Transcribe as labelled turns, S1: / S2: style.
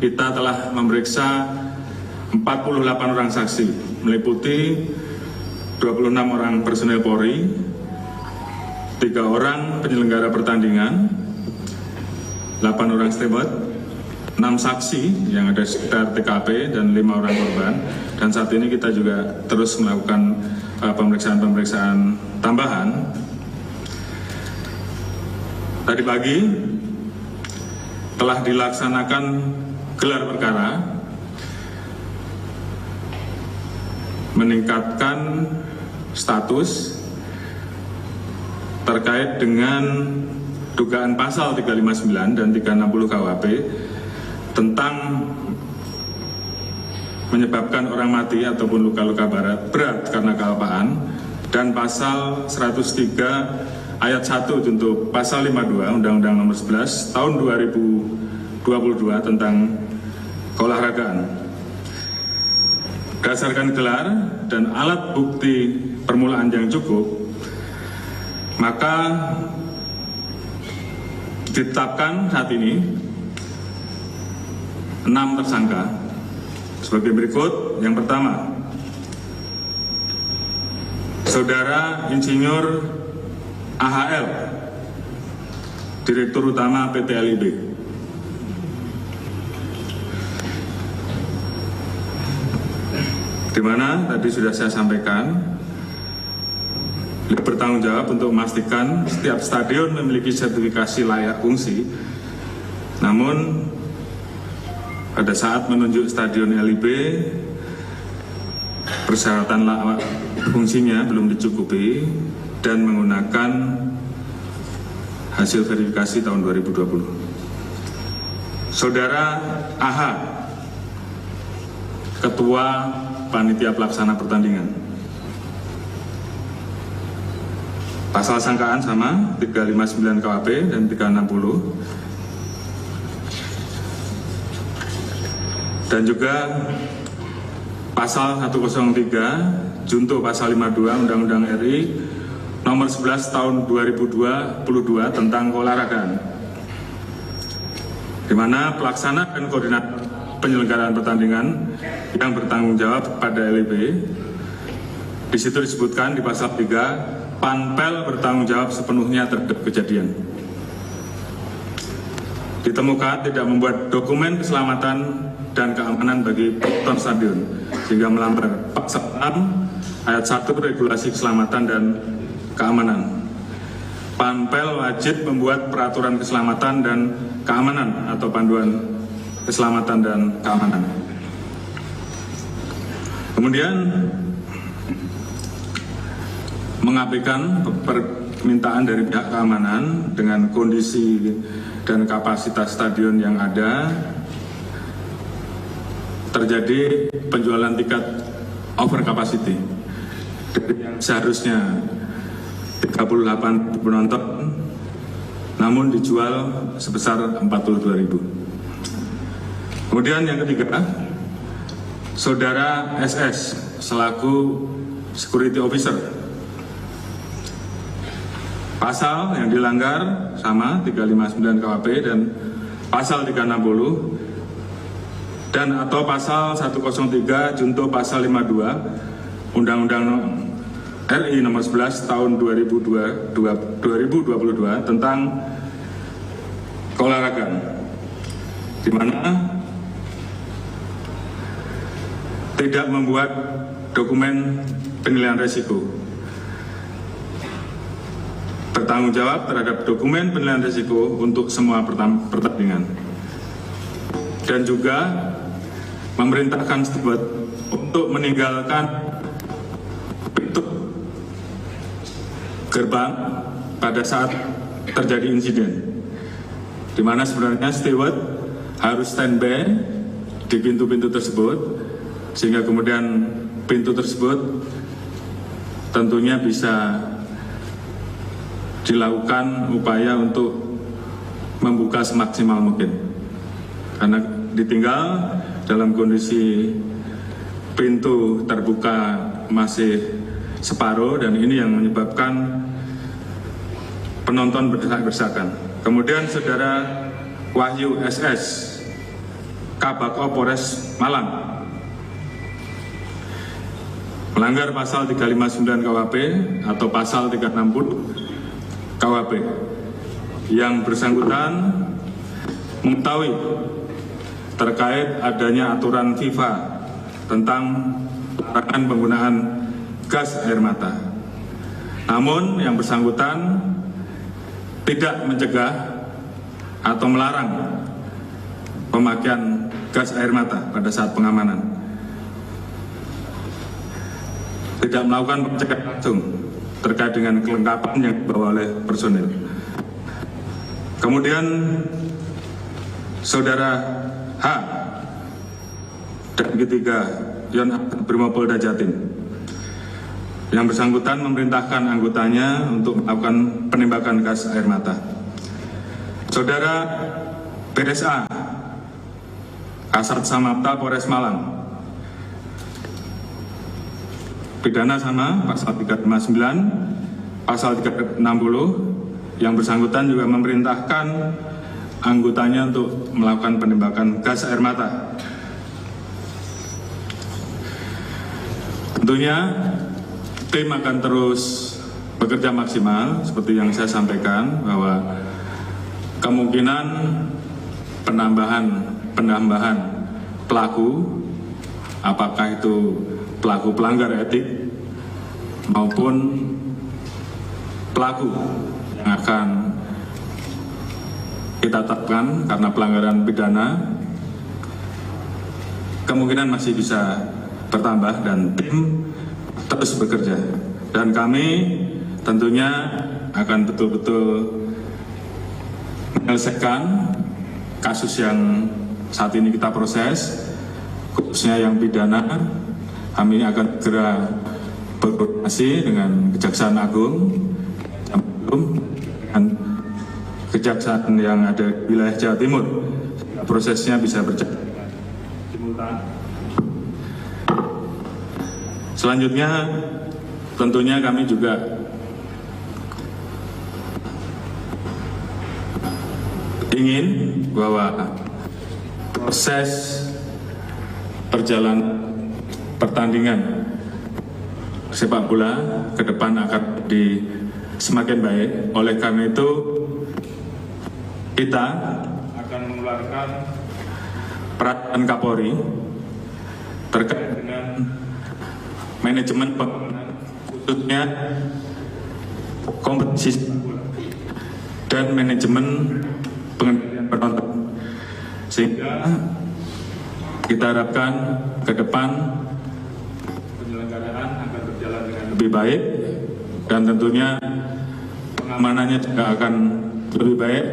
S1: kita telah memeriksa 48 orang saksi, meliputi 26 orang personel Polri, 3 orang penyelenggara pertandingan, 8 orang steward, 6 saksi yang ada sekitar TKP dan 5 orang korban. Dan saat ini kita juga terus melakukan pemeriksaan-pemeriksaan tambahan. Tadi pagi telah dilaksanakan gelar perkara meningkatkan status terkait dengan dugaan pasal 359 dan 360 KUHP tentang menyebabkan orang mati ataupun luka-luka berat karena kealpaan, dan pasal 103 ayat 1 untuk pasal 52 Undang-Undang Nomor 11 Tahun 2022 tentang keolahragaan. Berdasarkan gelar dan alat bukti permulaan yang cukup, maka ditetapkan saat ini 6 tersangka sebagai berikut. Yang pertama, Saudara Insinyur AHL, Direktur Utama PT LIB. Di mana tadi sudah saya sampaikan, bertanggung jawab untuk memastikan setiap stadion memiliki sertifikasi layak fungsi. Namun pada saat menunjuk stadion LIB, persyaratan layak fungsinya belum dicukupi dan menggunakan hasil verifikasi tahun 2020. Saudara AH, Ketua Panitia Pelaksana Pertandingan. Pasal sangkaan sama 359 KUHP dan 360. Dan juga pasal 103 junto pasal 52 Undang-Undang RI Nomor 11 Tahun 2022 tentang keolahragaan, di mana pelaksana dan koordinator penyelenggaraan pertandingan yang bertanggung jawab pada LIB. Di situ disebutkan di pasal 3, Panpel bertanggung jawab sepenuhnya terhadap kejadian. Ditemukan tidak membuat dokumen keselamatan dan keamanan bagi penonton stadion, sehingga melanggar pasal 6 ayat 1 regulasi keselamatan dan keamanan. Panpel wajib membuat peraturan keselamatan dan keamanan atau panduan keselamatan dan keamanan. Kemudian mengabaikan permintaan dari pihak keamanan dengan kondisi dan kapasitas stadion yang ada, terjadi penjualan tiket over capacity. Seharusnya 38 penonton, namun dijual sebesar 42.000. Kemudian yang ketiga, Saudara SS selaku security officer. Pasal yang dilanggar sama 359 KUHP dan pasal 360 dan atau pasal 103 junto pasal 52 Undang-Undang RI Nomor 11 Tahun 2022 tentang keolahragaan, di mana tidak membuat dokumen penilaian risiko, bertanggung jawab terhadap dokumen penilaian risiko untuk semua pertandingan, dan juga memerintahkan steward untuk meninggalkan pintu gerbang pada saat terjadi insiden, di mana sebenarnya steward harus standby di pintu-pintu tersebut, sehingga kemudian pintu tersebut tentunya bisa dilakukan upaya untuk membuka semaksimal mungkin, karena ditinggal dalam kondisi pintu terbuka masih separuh, dan ini yang menyebabkan penonton berdesak-desakan. Kemudian Saudara Wahyu SS Kabako Polres Malang. Melanggar pasal 359 KUHP atau pasal 360 KUHP. Yang bersangkutan mengetahui terkait adanya aturan FIFA tentang larangan penggunaan gas air mata. Namun yang bersangkutan tidak mencegah atau melarang pemakaian gas air mata pada saat pengamanan. Tidak melakukan pencegahan langsung terkait dengan kelengkapan yang dibawa oleh personil. Kemudian Saudara H dan ketiga Yon Brimopolda Jatim. Yang bersangkutan memerintahkan anggotanya untuk melakukan penembakan gas air mata. Saudara BSA Kasat Samapta Polres Malang. Pidana sama pasal 359, pasal 360. Yang bersangkutan juga memerintahkan anggotanya untuk melakukan penembakan gas air mata. Tentunya tim akan terus bekerja maksimal seperti yang saya sampaikan bahwa kemungkinan penambahan pelaku, apakah itu pelaku pelanggar etik maupun pelaku yang akan kita tetapkan karena pelanggaran pidana, kemungkinan masih bisa bertambah dan tim terus bekerja. Dan kami tentunya akan betul-betul menyelesaikan kasus yang saat ini kita proses, khususnya yang pidana. Kami akan segera berkoordinasi dengan Kejaksaan Agung dan kejaksaan yang ada di wilayah Jawa Timur. Prosesnya bisa berjalan simultan. Selanjutnya tentunya kami juga ingin bahwa proses perjalanan pertandingan sepak bola ke depan akan semakin baik. Oleh karena itu kita akan mengeluarkan peraturan Kapolri terkait dengan manajemen pengamanan khususnya kompetisi dan manajemen pengendalian penonton, sehingga kita harapkan ke depan penyelenggaraan akan berjalan dengan lebih baik dan tentunya pengamanannya juga akan lebih baik